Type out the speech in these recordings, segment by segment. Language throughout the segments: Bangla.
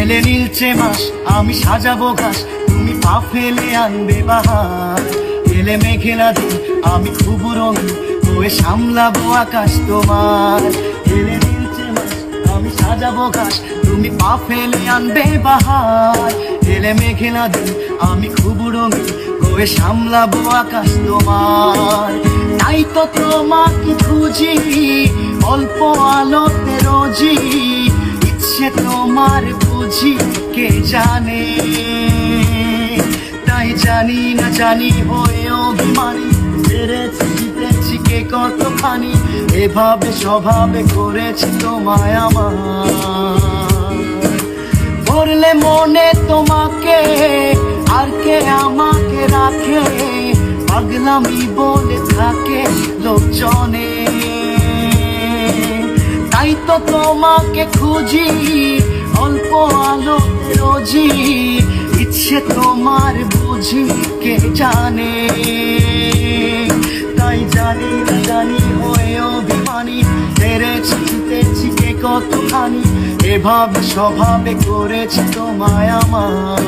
এলে নীলচে মাস আমি সাজাবো ঘাস, তুমি পা ফেলে আনবে বাহার। এলে মেঘেলা দিন আমি খুব রঙিন হয়ে সামলাবো আকাশ তোমার। এলে নীলচে মাস আমি সাজাবো ঘাস, তুমি পা ফেলে আনবে বাহার। এলে মেঘেলা দিন আমি খুব রঙিন হয়ে সামলাবো আকাশ তোমার। তাই তো তোমাকে খুঁজি অল্প আলোতে রোজি, ইচ্ছে তোমার বুঝি কে জানে। তাই জানি না জানি হয়ে অভিমানী, হেরেছি জিতেছি কে কতখানি, এভাবে স্বভাবে করেছি তোমায় আমার। পড়লে মনে তোমাকে আর কে আমাকে রাখে, পাগলামি বলে থাকে লোকজনে। তাই তো তোমাকে খুঁজি অল্প আলো রোজি, ইচ্ছে তোমার বুঝি কে জানে। তাই জানি না জানি হয়ে অভিমানী, হেরেছি জিতেছি কে কতখানি, এভাবে স্বভাবে করেছি তোমায় আমার।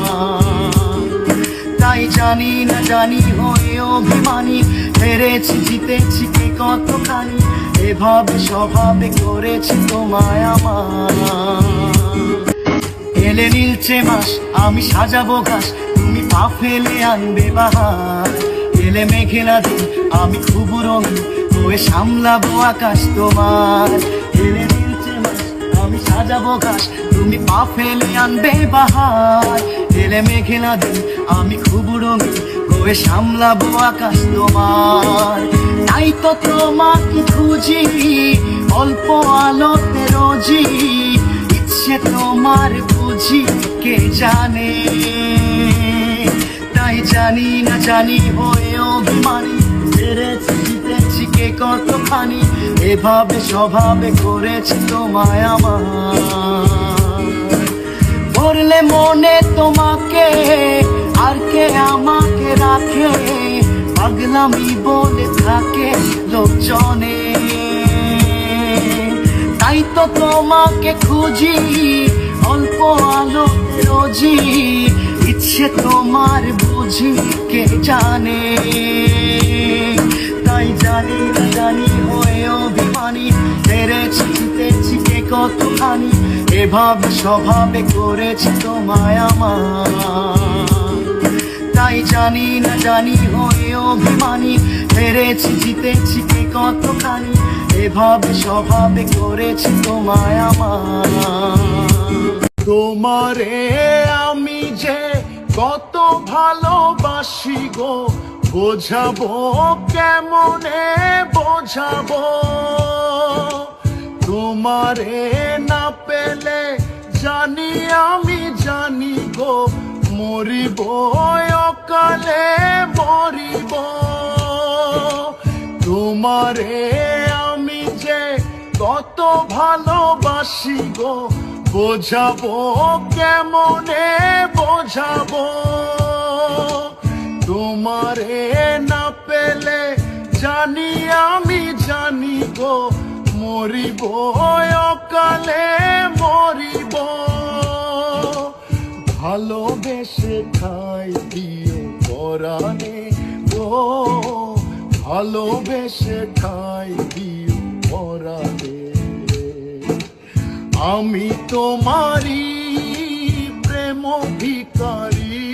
তাই জানি না জানি হয়ে অভিমানী, হেরেছি জিতেছি কে কতখানি, এভাবে স্বভাবে করেছি তোমায় আমার। এলে নীলচে মাস আমি সাজাবো ঘাস, তুমি পা ফেলে আনবে বাহার। এলে মেঘেলা দিন আমি খুব রঙিন হয়ে সামলাবো আকাশ তোমার। এলে নীলচে মাস আমি সাজাবো ঘাস, তুমি পা ফেলে আনবে বাহার। এলে মেঘেলা দিন আমি খুব রঙিন হয়ে সামলাবো আকাশ তোমার। তাই তো তোমাকে খুঁজি অল্প আলোতে রোজি, ইচ্ছে তোমার বুঝি কে জানে। তাই জানি না জানি হয়ে অভিমানী, হেরেছি জিতেছি কে কতখানি, এভাবে স্বভাবে করেছি তোমায় আমার। পড়লে মনে তোমাকে আর কে আমাকে রাখে, পাগলামি বলে থাকে লোকজনে। তাই তো তোমাকে খুঁজি অল্প আলো রোজি, ইচ্ছে তোমার বুঝি কে জানে। তাই জানি না জানি হয়ে অভিমানী, হেরেছি জিতেছি কে কতখানি, এভাবে স্বভাবে করেছি তোমায় আমার। তাই জানি না জানি হয়ে অভিমানী, হেরেছি জিতেছি কে কতখানি, এভাবে স্বভাবে করেছি তোমায় আমার। তোমারে আমি যে কত ভালোবাসি গো, বোঝাবো কেমনে বোঝাবো। তোমারে না পেলে জানি আমি জানি গো, মরিব অকালে মরিব। তোমারে আমি যে কত ভালোবাসি গো, বোঝাবো কেমনে বোঝাবো। তোমারে না পেলে জানি আমি জানি গো, মরিব অকালে মরিব। ভালোবেসে ঠাই দিও পরাণে গো, ভালোবেসে ঠাই দিও পরাণে। আমি তোমারি প্রেম ভিখারি,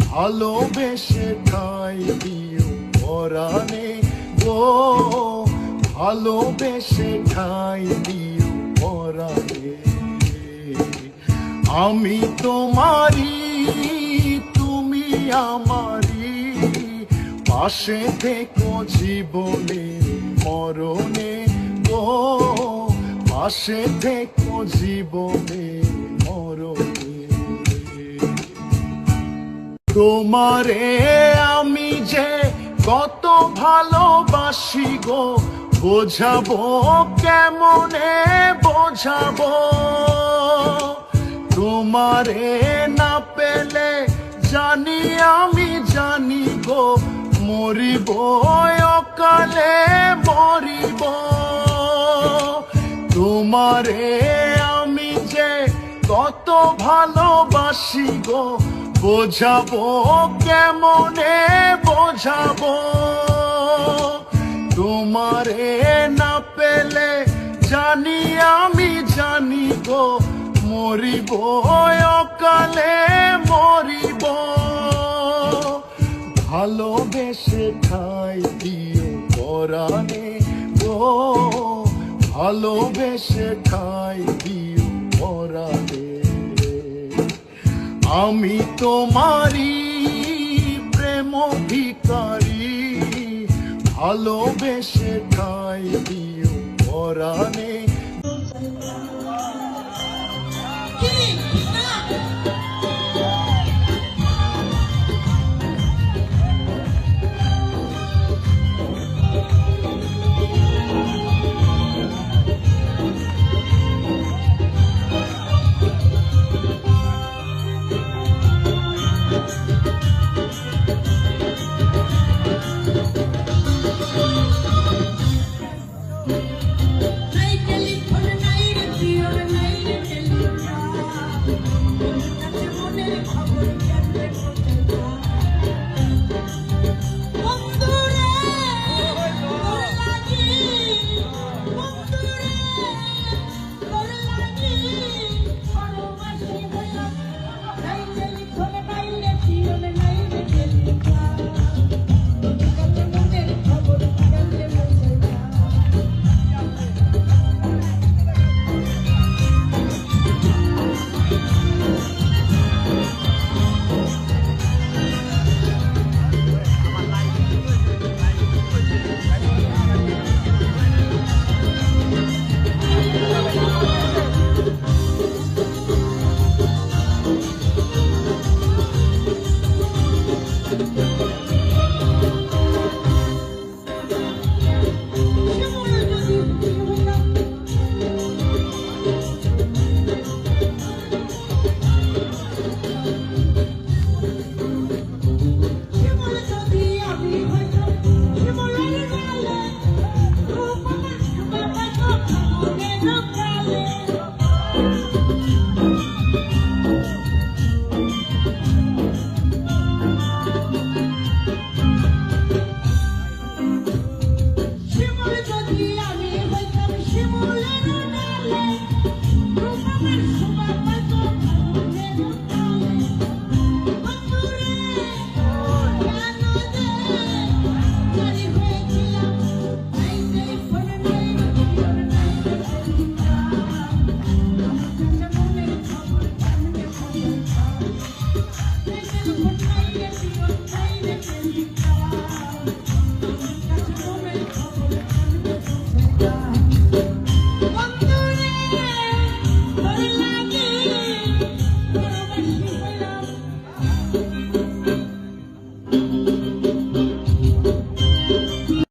ভালোবেসে ঠাই দিও পরাণে গো, ভালোবেসে ঠাই দিও পরাণে। আমি তোমারি তুমি আমারি, পাশে থেকো জীবনে মরণে গো, পাশে থেকো জীবনে মরণে। তোমারে আমি যে কত ভালোবাসি গো, বোঝাবো কেমনে বোঝাবো। তোমারে না পেলে জানি আমি জানি গো, মরিব অকালে মরিব। তোমারে আমি যে কত ভালোবাসি গো, বোঝাবো কেমনে বোঝাবো, তোমারে না পেলে জানি আমি জানি গো, মরিব অকালে মরিব, ভালোবেসে ঠাই দিও পরাণে গো, ভালোবেসে ঠাই দিও পরাণে। আমি তোমারি প্রেম ভিখারি, ভালোবেসে ঠাই দিও পরাণে। কি